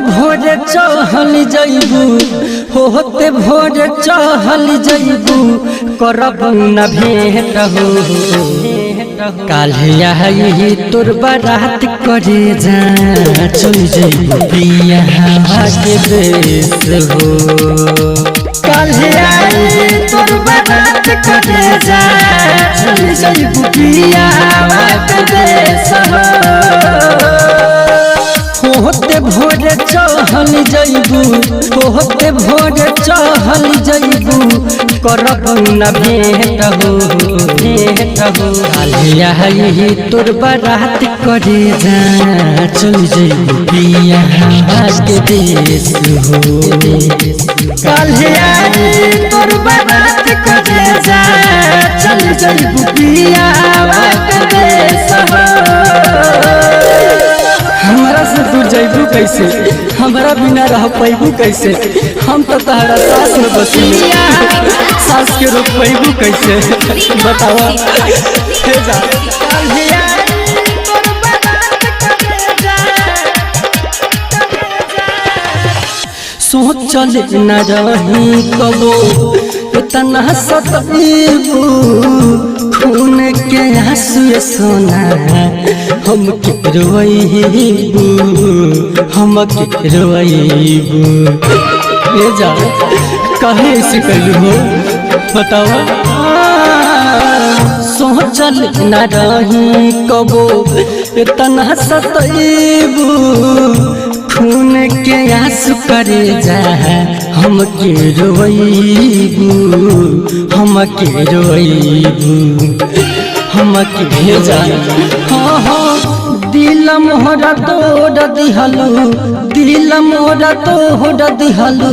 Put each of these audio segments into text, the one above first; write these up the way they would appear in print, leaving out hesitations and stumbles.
भोरे चहल जइबू होते भोरे चहल जइबू करब न भेंट हो काल्हे आई तोर बारात करे जा चल जइबू पिया के देश हो काल्हे आई तोर बारात करे जा चल जइबू पिया के देश हो होते भोरे चहल जइबू होते भोरे चहल जइबू करब न भेंट हो काल्हे आई तोर बारात करे जा चल जइबू पिया के देश हो काल्हे आई तोर बारात करे जा चल जइबू पिया के देश हमरा से दूर जइबू कैसे हमरा बिना रह पैबू कैसे हम तो तहरा सास में बसी सास के रोक पैबू कैसे बतावा हे जा सोचल न रही कबो इतना सतबू खून के आंसू सोना हम के रोइबू ये जा कहे से कहलू हो बतावा सोचल न रही कबो इतना सतबू खून के आंसू करे जा हम के रोइबू जा दिल मोहरा तोड़ दिहलू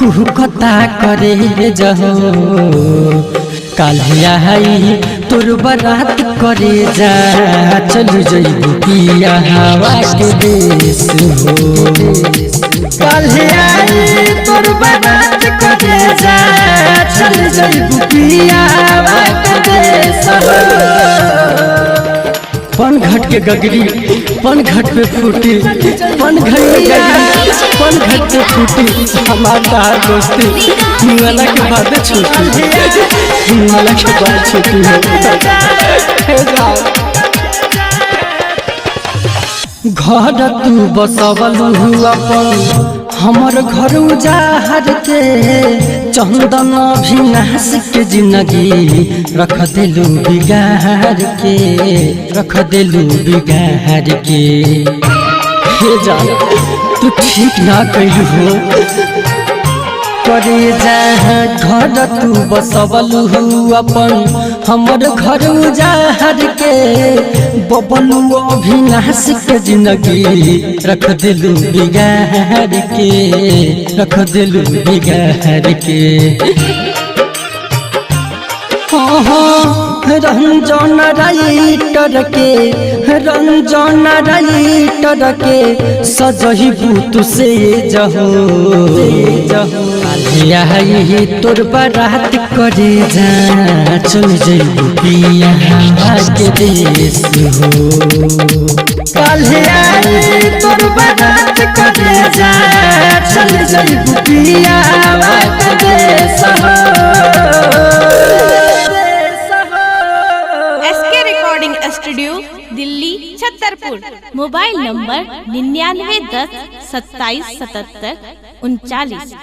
कुहकता करे जहो काल्हे आई तोर बारात करे जा चल जइबू पिया के देश हो काल्हे आई तोर बारात करे जा चल जइबू पिया के देश पन घट के गगरी पन घट पे फूटी पन घट पे गगरी पन घट पे फूटी हमार तार दोस्ती मला के बाद छूटी मला के बाद छूटी घर तू बसवलू अपन हमर घर उजाहर के चंदन अभिनाश के जिंदगी रख देलू बिगाड़ के हे जा तू ठीक ना कहलू हो करे जा घर तू बसवलू अपन हमर घर उजाहर के बबलू अभिनाश के जिंदगी रख देलू बिगाड़ के रंजन राइटर के सजहिबू तू से जहो काल्हे आई तोर बारात करे जा चल जइबू पिया के देश हो काल्हे आई तोर बारात करे जा चल जइबू पिया के देश हो studio Delhi Chhatarpur. Mobile number 9910 2777 39।